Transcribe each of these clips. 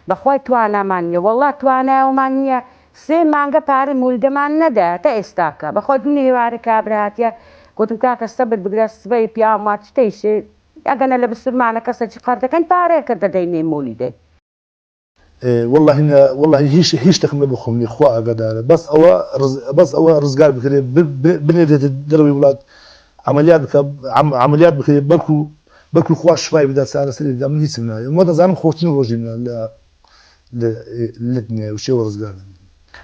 بەخوای توانامان نیە وەڵڵا توانایەوەمان نییە 3 مانگە پارە مولدەمان نەدا تا ئێستاکە بەخۆ دونی هێوارە کابراهاتیە گوتم کاکە سەبر بگرە سبەی پیاوات شتەیشێ ئەگەنە لە بسرمانە کەسەی قەردەکەن پارەیەکە دەدەینێ مولیدەی والله هیچ تەخمە بخۆمی خوا ئاگادارە بەس ئەوە ڕزگار بکرێت بنێرێت دەرەوەی وڵات عملیات بکرێت بەڵکو خوا شفای بدا چارەسەری من هیچم نایە وە دەزانم خۆشتنی ڕۆژینە لە دنیا و شێوە ڕزگار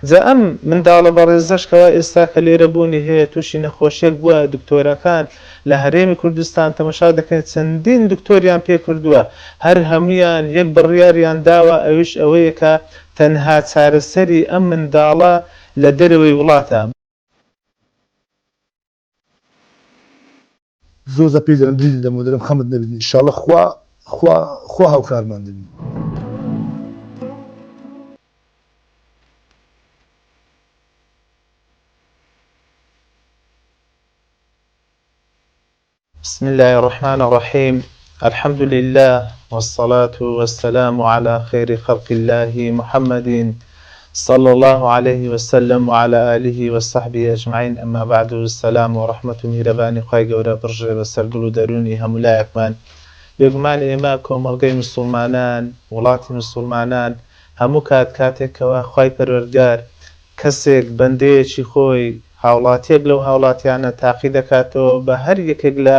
جا ئەم منداڵە بەڕێزەشکەوە ئێستا کە لێرە بوونی هەیە تووشی نەخۆشیێک بووە دکتۆرەکان لە هەرێمی کوردستان تەماشا دەکەن چەندین دکتۆریان پێ کردووە هەر هەمویان یەک بڕیاریان داوە ئەوش ئەوەیە کە تەنها چارەسەری ئەم منداڵە لە دەرەوەی وڵاتە زۆر پێ دەرم دەمەدەرم خەمت نەبێت ئینشاڵڵا خوا هاوکارمان دەبین بسم الله الرحمن الرحيم الحمد لله والصلاة والسلام على خير خلق الله محمد صلى الله عليه وسلم وعلى آله وصحبه أجمعين أما بعد السلام ورحمة ميرباني خواهي قورا برجع بسردل دروني همولايك من بيقمان إما كومرقي مسلمانان ولاتي مسلمانان همو كاتك وخواهي پروردگار كسيك بنديشي خوي هاوڵاتیەک لەو هاوڵاتیانە تاقی دەکاتەوە بە هەر یەکێک لە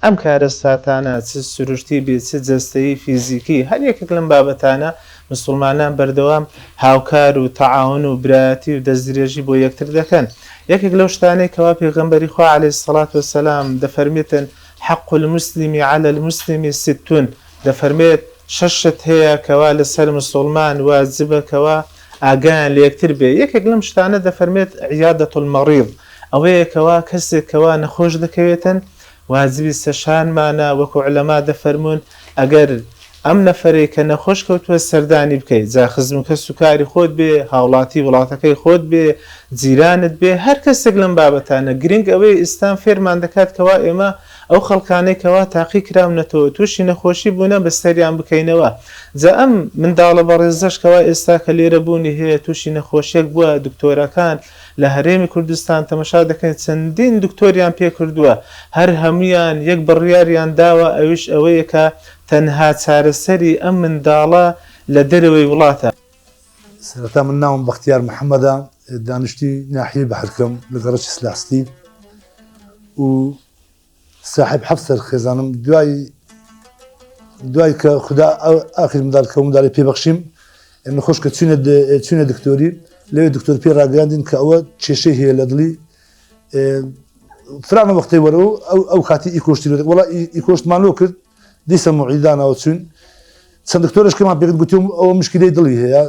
ئەم کارە ساتانە چ سروشتی بێت چ جەستەیی فیزیکی هەر یەکێک لەم بابەتانە مسلمانان بەردەوام هاوکار و تەعاون و برایەتی و دەستدرێژی بۆ یەکتر دەکەن یەکێک لەو شتانەی کەوا پێغەمبەری خوا عەلەیهی السەڵات وەسەلام دەفەرمێتن حەق المسلم على المسلم 60 دەفەرمێت 6 شت هەیە کەوا لەسەر مسلمان واجبە کەوا ئاگایان لە یەکتر بێ یەکێک لەم شتانە دەفەرمێت عیادەة المەریض ئەوەیە کەوا کەسێک کەوا نەخۆش دەکەوێتن واجبی سەشانمانە وەکو عولەما دەفەرمون ئەگەر ئەم نەفەرەی کە نەخۆش کەوتووە سەردانی بکەیت جا خزمکە سوکاری خۆت بێ هاوڵاتی وڵاتەکەی خۆت بێ جیرانت بێ هەر کەسێک لەم بابەتانە گرنگ ئەوەی ئیسلام فێرمان دەکات کەوا ئێمە ئەو خەڵکانەی کەوا تاقی کراونەتەوە تووشی نەخۆشی بوونە بەستەریان بکەینەوە جا ئەم منداڵە بەڕێزەشکەوە ئێستا کە لێرە بوونی هەیە تووشی نەخۆشیێک بووە دکتۆرەکان لە هەرێمی کوردستان تەماشا دەکەن چەندین دکتۆریان پێ کردووە هەر هەمویان یەک بڕیاریان داوە ئەوش ئەوەیە کە تەنها چارەسەری ئەم منداڵە لە دەرەوەی وڵاتە سەرەتا من ناوم بەختیار محەممەدە دانیشتی ناحیەی بەحرکەم لە گەڕەکی سلاستی و صاحب حەفسەر خێزانم دوای کە خوددا ئاخر منداڵ کە منداڵی پێبەخشیم نەخۆش کە چوونە دکتۆری لەوێ دکتۆر پێ ڕاگەاندین کە ئەوە کێشەی هەیە لە دڵی فرانە وەختەی وەرەوە ئەو کاتی ئیکۆشتی وەڵا ئیکۆشتمانۆ کرد دیسە موعیدانەوە چوون چەند دکتۆرشکەمان پێکرد گوتیم ئەوە مشکلەی دڵی هەیە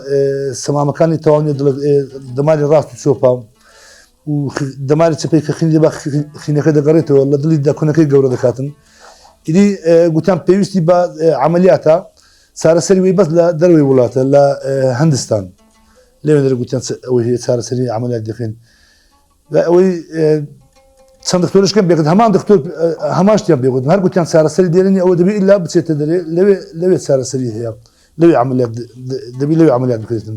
سەمامەکانی تەواوی دەماری ڕاست و چۆپام و دەماری چپەی کە خینی بە خینەکە دەگەڕێتەوە لە دڵی داکۆنەکەی گەورە دەکاتن ئیدی گوتیان پێویستی بە عملیاتە چارەسەری وی بەس لە دەروی وڵاتە لە هەندستان لێوێ دەرەگوتیان ئەوەی هەیە چارەسەری عملیات دەکەین ئەوەی چەند دکتۆرشکەم بێکرد هەمان دکتۆر هەماشتیان پێگوتم هەر گوتیان چارەسەری دێننی ئەوە دەبێت ئیلا بچێتە دەرێ لەوێ چارەسەری هەیە لەوێ عملیات دەبی لەوێ عملیات بکرێتن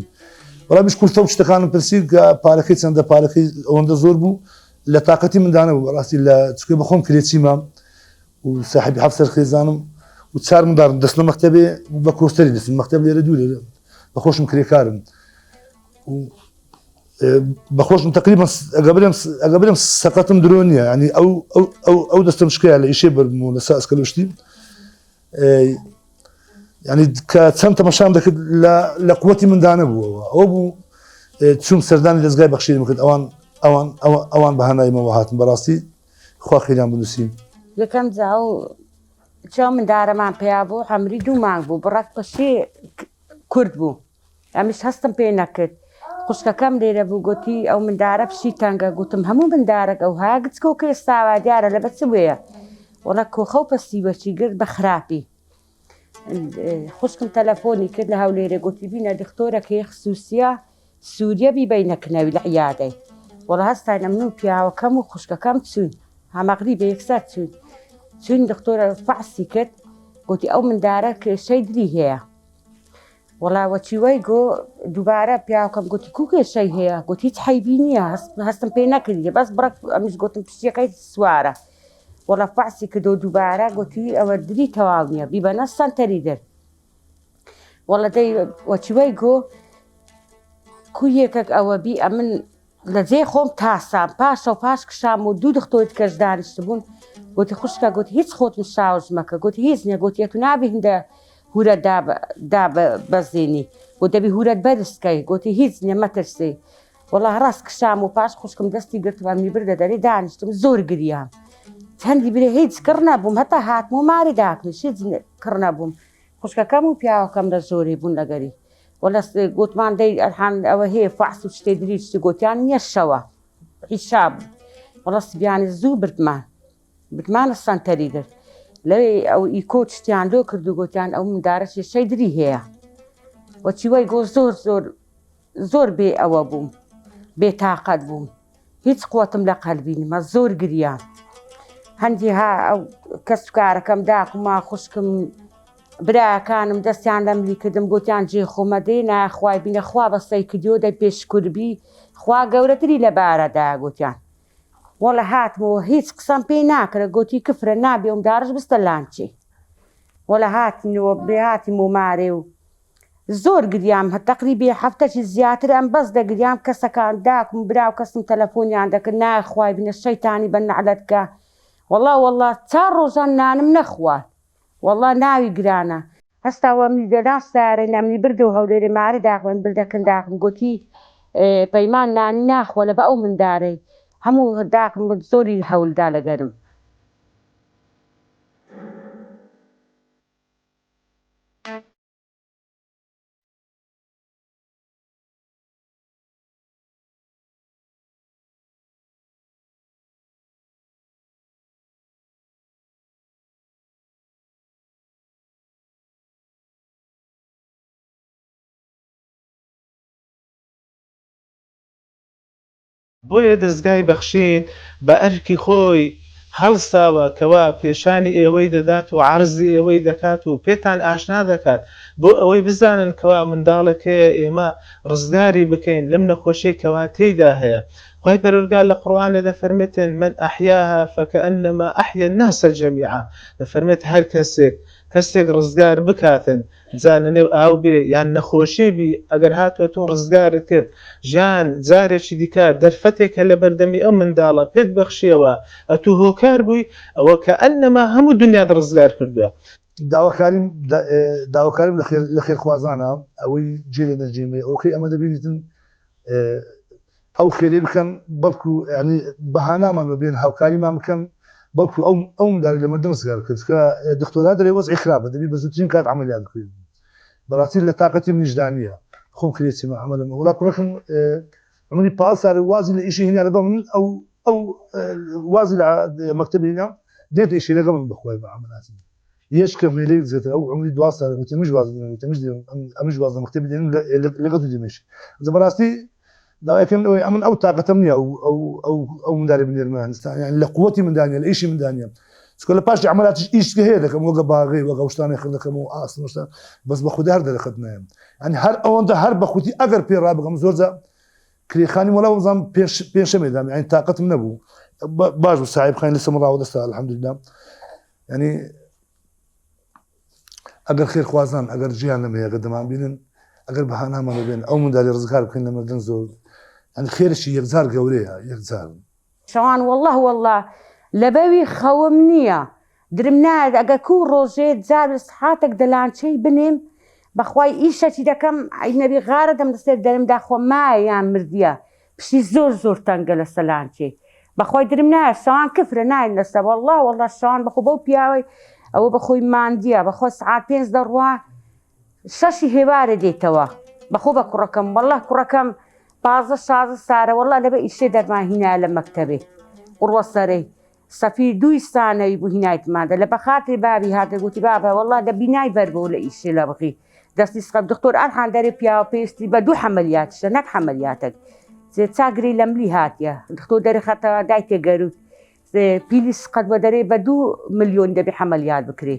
وەڵامیش کورتە و شتەکانم پرسی کە پارەکەی چەندە پارەکەی ئەوەندە زۆر بوو لە تااقەتی مندانە بوو بەڕاستی لە چکێ بەخۆم کرێچیمە و ساحبی حەفسەر خێزانم و 4 منداڵم دەست لە مەکتەبێ بە کۆستەری دەستن مەکتەب لێرە دوو بەخۆشم کرێکارم بەخۆشم تقریبا ئەگەبرم سەقەتم درۆ نییە ینی ئەو دەستم شکایە لە ئیشێ بەرم و لە ساسکەلوشتی ینی کە چەند تەماشام دەکرد لە قووەتی مندانە بووەوە ئەوە بوو چوم سەردانی دەستگای بەخشیرم کرد ئەوان بەهانایمەوە هاتن بەڕاستی خوا خێریان بنووسی یەکەم جاو چاو مندارەمان پێیا بوو هەمری 2 مانگ بوو بڕات پەشێ کورد بوو ئەمیش هەستم پێ نەکرد خوشکەکەم لێرە بوو گوتی ئەو مندارە پشی تەنگە گوتم هەموو مندارێک ئەو هایا گچکۆ کرێستاوا دیارە لە بەچ وەیە وەڵا کۆخە و پەستی بەچی گرت بە خراپی خوشکم تەلەفۆنی کرد لە هەولێرە گوتی بینە دکتۆرەکەی خسووسیە سووریە بیبەینەکنەوی لە عیادەی وەڵا هەستانە من و پیاوەکەم و خوشکەکەم چوون هەمەغری بە یەکسەر چوون دکتۆرە فەحسی کرد گوتی ئەو مندارە کێشەی دلی هەیە وەڵا وەچی وای گۆ دووبارە پیاوەکەم گوتی کوکێشەی هەیە گوتی هیچ حەیبی نییە هەستم پێ نەکردی بەس بڕک ئەمیش گوتم پشتەکەی سوارە وەڵا فەحسی کردو دووبارە گوتی ئەوە دری تەواو نییە بیبەنە سەنتەری دەر وەڵا دەی وەچی وای گۆ کویەکەک ئەوە بی ئەمن لە جێ خۆم تاسام پاشە و پاش کشام و دوو دختۆت کەس دانیشت بوون گوتی خوشکە گوتی هیچ خۆتم شاوژ مەکە گوتی هیچ نییە گوتی تو نابی هەندە هورەت دابەزێنی بۆ دەبی هورەت بەرزکەی گوتی هیچ نییە مەترسی وەڵا ڕاست کشام و پاش خوشکم دەستی گرتوان میبردە دەرێ دانیشتم زۆر گریام چەندی برێ هیچ کڕ نەبووم هەتا هاتم و ماری داکنیش هیچ کڕ نەبووم خوشکەکەم و پیاوەکەم لە زۆری بوون لەگەری وەلا گوتمان دەی ئەرحان ئەوە هەیە فەحس و شتێ دریشتی گوتیان نییە شەوە حیشاب وەڵا سبیانی زوو بردمانە سەنتەری در لەوێ ئەو ئیکۆ شتیان لۆ کردو گوتیان ئەو مندارە کێشەی دری هەیە وەچی وای گۆ زۆر بێ ئەوە بووم بێتاقەت بووم هیچ قوتم لە قەلبی نمە زۆر گریان هەندی ها ئەو کەسکارەکەم داخما خوشکم براکانم دەستیان لە ملی کردم گوتیان جێ خۆمە دێ ناخوای بینە خوا بەسەی کردیۆ دەی پێشکوربی خوا گەورەتری لە بارەدا گوتیان وەڵا هاتمەوە هیچ قسەم پێی ناکرە گوتی کفرە نابێ ئەم دارش بستە لانچێ وەڵا هاتینەوە بێ هاتیم و مارێ و زۆر گریام هە تەقریبی هەفتەی زیاتر ئەم بەس دەگریام کەسەکان داکم براو کەسم تەلەفۆنیان دەکرد ناخوای بینە شەیتانی بە نەعلەتکە وەڵا چار ڕۆژان نانم نەخوات وەڵا ناوی گرانە هەستاوە منی دەنا سارە نامنی بردە و هەولێرە مارە داخم بردەکەن داخم گوتی پەیمان نانی ناخۆ لە بە ئەو مندارەی هەموو داخم زۆری هەولدا لەگەرم بۆیە دەستگای بەخشین بە ئەرکی خۆی هەڵساوە کەوا پێشانی ئێوەی دەدات و عەرزی ئێوەی دەکات و پێتان ئاشنا دەکات بۆ ئەوەی بزانن کەوا منداڵەکەیە ئێمە ڕزگاری بکەین لەم نەخۆشیی کەوا تێیدا هەیە خی پەروەردگار لە قورئانە دەفەرمێتن من ئەحیاها فەکەئەنەما ئەحیا الناس جەمیعا دەفەرمێت هەر کەسێک ڕزگار بکاتن جانە نێو ئاو بێ یان نەخۆشی بی ئەگەر هاتووە تۆ ڕزگارت کرد ژیان جارێکی دیکار دەرفەتێکە لە بەردەمی ئەم منداڵە پێت بەخشیەوە ئەتوو هۆکار بووی ئەوە کە ئەنەما هەموو دنیات ڕزگار کردووە داواکاریم لە خێرخوازانە ئەوەی جێ لە نەرجێمەیە ئەوکەی ئەمە دەبینیتن ئەو خێرێ بکەن بەڵکو ینی بەهانامان ببێن هاوکاریمان بکەن بەڵکو ئەو منداڵی لە مەردەم ڕزگار کرد کە دکتۆرا دەرێ وەزعی خراپە دەبی بە زووترین کات عەمەلیات بکەین بەڕاستی لە تااقەتی منیشدا نییە خۆم کرێتیمە عەمەلم وڵا کوڕەکەم عمری پاڵ سارە وازی لە ئیشی هێنا لەگەڵ من ئەو وازی لە مەکتەبی هێنا دێتە ئیشی لەگەڵ من بخوای بە عەمەلاتی یەشکە مێلەی زێتە ئەو عمری دوا سارە گوتی ئەمش واز لە مەکتەبی دێنم لەگەڵ دێمێشی بەڕاستی داواکەم ئەوەی ئەمن ئەو تااقەتەم نییە ئەو منداڵی بنێرمانستان یان لە قووەتی مندانیە لە ئیشی مندانیە چکە لە پاشی عەمەلاتی ئیشکە هەیە دەکەم وەگە باغی وەگە شتانی خڕ دەکەم و ئاسنشتە بەس بە خوددا هەر دەرەخەت نایم ئەنی هەر ئەوەندە هەر بەخوتی ئەگەر پێ ڕابگەم زۆرجا کرێخانی وەڵام بزانم پێشەمێدام یعنی تااقەتم نەبوو باش بوو ساحب خاین لەسەم ڕاوە دەستا الحەمدوللا ینی ئەگەر خێرخوازان ئەگەر ژیان لەمەیە ئەگەر دەمان بینن ئەگەر بەهانامان ببێن ئەو منداڵی ڕزگار بکەین لە مەردن زۆر ئەنی خێرشی یەکجار گەورەیە یەکجار شەوان والله لەبەوی خەوم نییە درم نایە ئەگە کوو ڕۆژێ جار سحاتێک دەلانچەی بنێم بەخوای ئیشەکی دەکەم ئەجنەبی غارە دەمدەسێت دەرمدا خۆ مایە یان مردیە پشتی زۆر تەنگە لە سەلانچێ بەخوای درم نایە شەوان کفرە ناین لەسە والله شەوان بەخۆ بەو پیاوەی ئەوە بەخۆی ماندیە بەخۆ سعات 5 دەڕوا شەشی هێوارە دێتەوە بەخۆ بە کوڕەکەم والله کوڕەکەم 15-16 سارە والله لەبە ئیشێ دەرماهینا لە مەکتەبێ قوڕوە سەرەی سەفیر 2 سانەوی بوو هینایتمادە لە بەخاتری بابی هاتە گوتی بابە والله دە بینای بەربەوە لە ئیشێ لە بقی دەستی سقب دکتۆر ئەرحان دەرێ پیاوە پێویستی بە 2 عەمەلیاتشە نەک عەمەلیاتێک چاگری لە ملی هاتیە دکتۆر دەرێ خەتەوە دایتێ گەروت پیلی سقەت بە دەرێ بە 2 ملیۆن دەبێ عەمەلیات بکرێ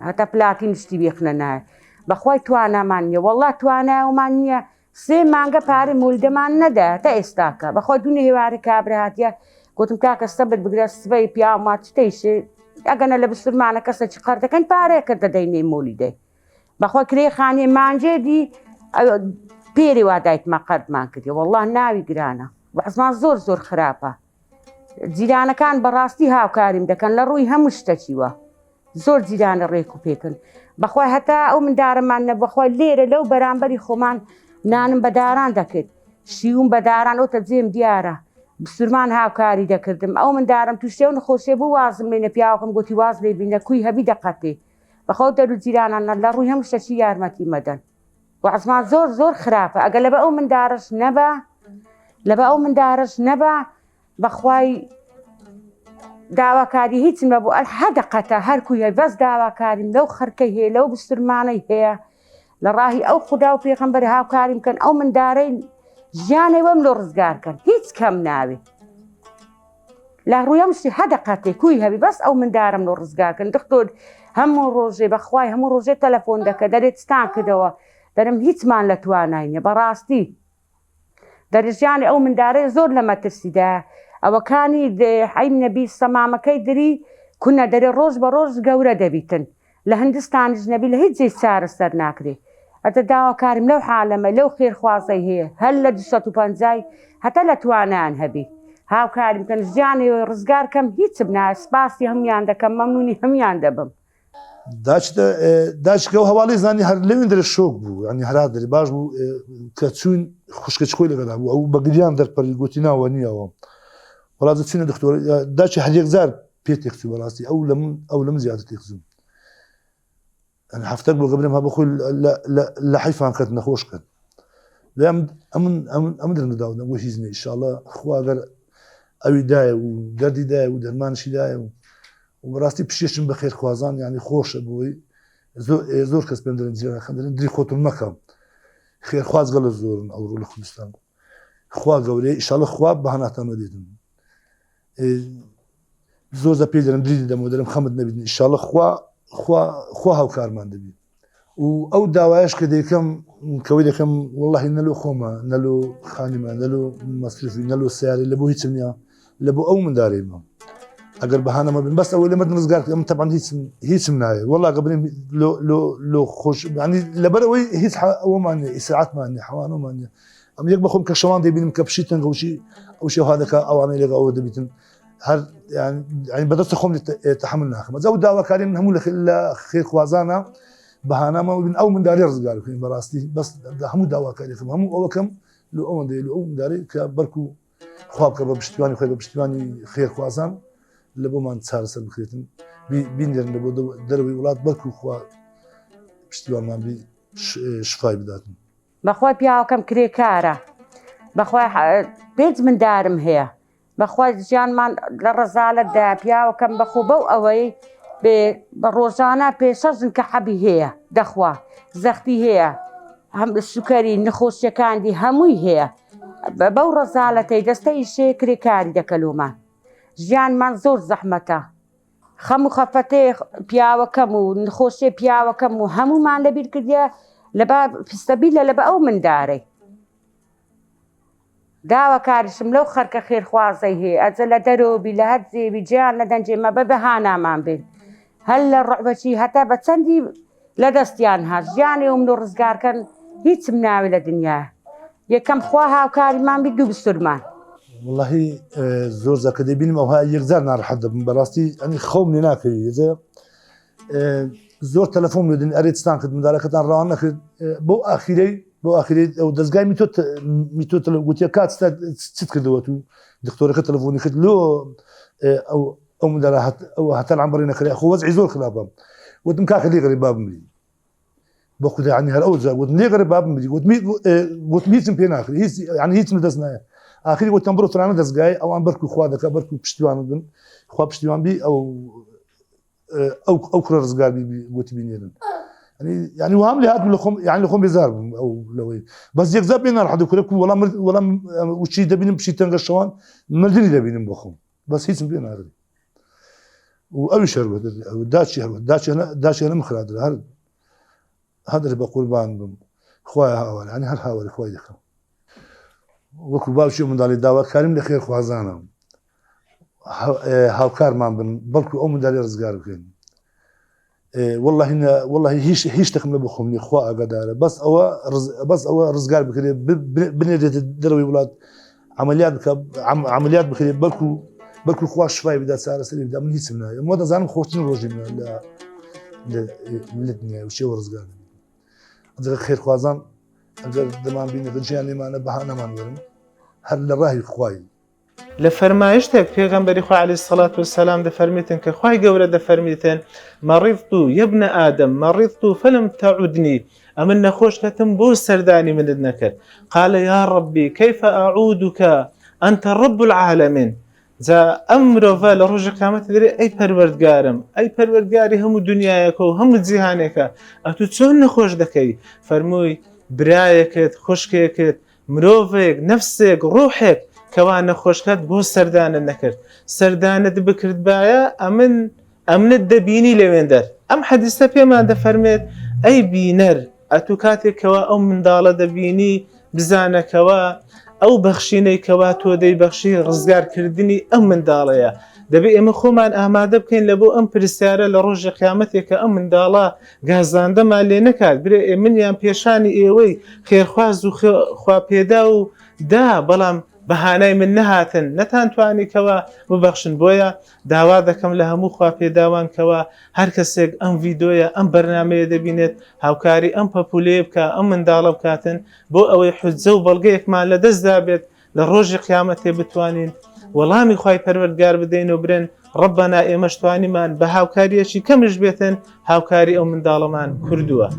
هەتا پلاتی نشتی بێخنە نایە بەخوای توانامان نییە وەڵڵا تواناومان نییە 3 مانگە پارەی مولدەمان نەدا تا ئێستاکە بەخوا دوونی هێوارە کابرا هاتیە گوتم کاکە سەبت بگرە سبەی پیاوات تەیشێ ئەگەنە لە بسرمانە کەسە چ قەردەکەن پارەیەکە دەدەینێ مولیدەی بەخوا کرێ خانێ مانجێدی پێری وا دایکمە قەردمان کردی وەڵڵا ناوی گرانە وەحزمان زۆر زۆر خراپە جیرانەکان بەڕاستی هاوکاریم دەکەن لە ڕووی هەموو شتەچیوە زۆر جیرانە ڕێک و پێکن بەخوای هەتا ئەو مندارەمان نە بەخوای لێرە لەو بەرامبەری خۆمان نانم بەداران دەکرد شیوم بەداران ئەوتە جێم دیارە بسرمان هاوکاری دەکردم ئەو مندارم تووشێ و نەخۆشیێ بوو وازم لێنە پیاوەکەم گوتی واز لێ بینە کوی هەبی دەقەتێ بەخەو دەرو جیرانان لە ڕووی هەموو شتەچی یارمەتی مەدەن وەحزمان زۆر زۆر خراپە ئەگە لەبە ئەو مندارش نەبا لەبە ئەو مندارش نەبا بەخوای داواکاری هیچم نەبوو هەدەقەتە هەرکوی هەیە بەس داواکاریم لەو خەرکەی هەیە لەو بسترمانەی هەیە لە ڕاهی ئەو خودا و پێغەمبەر هاوکاری بکەن ئەو مندارەی ژیانەی وەم لۆ ڕزگارکەن هیچ کەم ناوێ لە ڕووی هەمشتی هەدەقەتێ کوی هەبی بەس ئەو مندارم لۆ ڕزگارکەن دکتۆر هەموو ڕۆژێ بەخوای هەموو ڕۆژێ تەلەفۆن دەکە دەرێت ستان کردەوە دەرم هیچمان لە تواناینە بەڕاستی دەرژیانی ئەو مندارەی زۆر لە مەترسیدا ئەوەکانی حەیم نەبی سەمامەکەی دری کونە دەرێ ڕۆژ بە ڕۆژ گەورە دەبیتن لە هندستانیش نەبی لە هیچ جێ چارەسەر ناکرێ ئەتە داواکارم لەو حالەمە لەو خێرخوازەی هەیە هەر لە 250 هەتا لە توانیان هەبی هاوکاریم کەن ژیانی ڕزگارکەم هیچم نایە سپاسی هەمویان دەکەم مەمنونی هەمویان دەبم داچکە و هەواڵی زانی هەر لەوێن دەرە شۆک بوو ینی هەرا دەری باش بوو کە چوون خوشکەچکۆی لەگەدا بوو ئەو بەگریان دەرپەری گوتی ناوە نییەوە وڵات چینە دکتۆر داچی هەرێکزار پێ تێکچوو بەڕاستی ئەو لەم زیاتر تێکزوم هەفتەر بۆ گەبرم هە بەخۆی لە حیفان کەت نەخۆش کرد ئەمن درنەدا بۆ هیچ نیە ئینشاڵڵا خوا گەر ئەوی دایە و دەردی دایە و دەرمانشی دایە و بەڕاستی پشێشم بە خێرخوازان ینی خۆشە بۆی زۆر کەس پێم دەرن جیرانەکان دەرن دری خۆتم مەکەم خێرخواز گەڵە زۆرن ئەوڕۆ لە کوردستان خوا گەورەیە ئینشاڵڵا خوا بەهاناتانە دێتن زۆر زە پێ دەرم دری دەمەوە دەرم خەمت نەبیدن ئینشاڵڵا خوا هاوکارمان دەبێت و ئەو داوایش کە دەیکەم کەوەی دەکەم وەڵڵاهی نەلۆ خۆمە نەلۆ خانیمە نەلۆ مەسرفی نەلۆ سیارەی لە بۆ هیچم نییە لە بۆ ئەو مندارێمە ئەگەر بەهانەمە بن بەس ئەوەی لەمە ڕزگار ئەم تەبان هیچم نایە وەڵڵا گەبرێن لۆ خۆش ینی لەبەرەوەی هیچ ئەوەمان نیە ئیسعاتمان نیە حەوانەمان نیە ئەم یەک بەخۆم کە شەوان دەبینم کە پشی تەنگەوشی ئەو شێوها دەکا ئەوانەی لەگە ئەوە دەبیتن هەر بەدەستە خۆم تەحمل ناکەم ئەو داواکاری من هەموو لە خێرخوازانە بەهانامە بن ئەو منداری ڕزگار بکەین بەڕاستی بەس هەموو داواکاریەکەم هەموو ئەوەکەم لە ئەوەندەیە لە ئەو منداری کە بەرکو خوا بکە بە پشتیوانی خۆی بە پشتیوانی خێرخوازان لە بۆمان چارەسەر بکرێتن بیندێن لە بۆ دەروی وڵات بەرکو خوا پشتیوانمان شفای بداتن بەخوای پیاوەکەم کرێکارە بەخوای پێنج مندارم هەیە بەخوای ژیانمان لە ڕەزالەتدا پیاوەکەم بەخۆ بەو ئەوەی بە ڕۆژانە پێشەژن کە حەبی هەیە دەخوا زەختی هەیە هەم سوکەری نەخۆشیەکانی هەمووی هەیە بەو ڕەزالەتەی دەستەی شێ کرێکاری دەکەلومان ژیانمان زۆر زەحمەتە خەم و خەفەتەی پیاوەکەم و نخۆشیێ پیاوەکەم و هەمومان لەبیر کردە لەبا پیستەبیلە لە بە ئەو مندارەی داواکاریشم لەو خەرکە خێرخوازەی هەیە ئەجە لە دەرۆبی لە هەر جێبی جیان لە دەنجێمە بە بەهانامان بێن هەر لە ڕعبەچی هەتا بە چەندی لە دەستیان هات ژیانی ئەم و ڕزگارکەن هیچم ناوی لە دنیا یەکەم خوا هاوکاریمان بی دوو بستورمان واللهی زۆر زەکە دەبینم ئەوها یەکجار ناڕەحەت دەبم بەڕاستی ئەنی خەوم لێ ناکەوی زۆر تەلەفۆن بدن ئەرێتستان کرد مندارەکەتان ڕەوان نەکرد بۆ ئاخیرەی ئەو دەستگای میتۆ گوتیە کات چیت کردەوە و دکتۆرەکە تەلەفۆنی کرد لۆ ئەو مندارە هەتا عەمبەڕی نەکرێ خۆ وەزعی زۆر خراپە وتم کاکە لێ غەریب با بمری بۆ خودای عنی هەر ئەو جا وتم لێ غەریب با بمری وتم هیچم پێ ناکرێ هیچم دەست نایە آخری وتم بڕۆ فلانە دەستگای ئەوان بەرکو خوا دەکە بەرکو پشتیوان بن خوا پشتیوان بی ئەو کوڕە ڕزگار گوتی بینێرن يعني وهم لي هاتم لخم يعني لخم بزار او لوي بس يكذب بينا راح دكرك ولا وشي دبين بشي تنقشوان ملدني دبين بخم بس هيك بينا هذا واوي شربت داشي انا مخراد هذا هذا اللي بقول بان خويا هاول يعني هر هاول خويا دخل وكو باوشي من دالي داوا كريم لخير خوازانا هاوكار مان بن بلكو او من دالي رزقار بكين والله هيش تخمل بخمني خوا قداره بس او رزقار بكري بنيت دروي ولاد عمليات بكري بلكو خوا شفاي بدا ساره سري بدا من هيك منها مو زعما خوتين روجي لا الدنيا وشي ورزقار هذا خير خوازان اگر دمان بين الجاني ما انا بهانا ما نورم هل راهي خواي لفرمایشتك پیغمبری خو علیه الصلاة والسلام ده فرمیتن که خوای گوره ده فرمیتن مرضت يا ابن آدم مرضت فلم تعدني أمن نخوش كتم بو سرداني من النكر قال يا ربي كيف أعودك أنت رب العالمين ذا أمر فالرجع قامت دري أي پروردگارم أي پروردگاري هم دنياك وهم جهانك أتوتشون نخوش دكي فرموي برايكت خوشكيكت مروفك نفسك روحك كوان خوشكت بو سردان نكرت سردان بكرت بايا أمن الدبيني لويندر أم حديثة بيما ده فرميت أي بينر أتوكاتي كوا أو من دالة دبيني بزانة كوا أو بخشيني كوا تو دي بخشي رزقار كردني أم من دالة دبي إما خومان أمادة بكين لبو أم برسالة لروج قيامتك أم من دالة غازان دما اللي نكاد بري من يام بيشاني إيوي خير خواز وخوا بيداو دا بلام بهاناي من نهاتن نتان تواني كوا مبخشن بويا داوا دكم لها مخوا بيداوان كوا هر كسيك ام فيديويا ام برنامج دبينت هاوكاري ام بابولي بكا ام من دالب كاتن بو اوي حجزو بلغيك ما لدز دابت للروج قيامتي بتوانين والله مي خواي پروردگار بدين وبرن ربنا ايمشتواني من بهاوكاري شي كمش بيتن هاوكاري ام من دالمان كردوه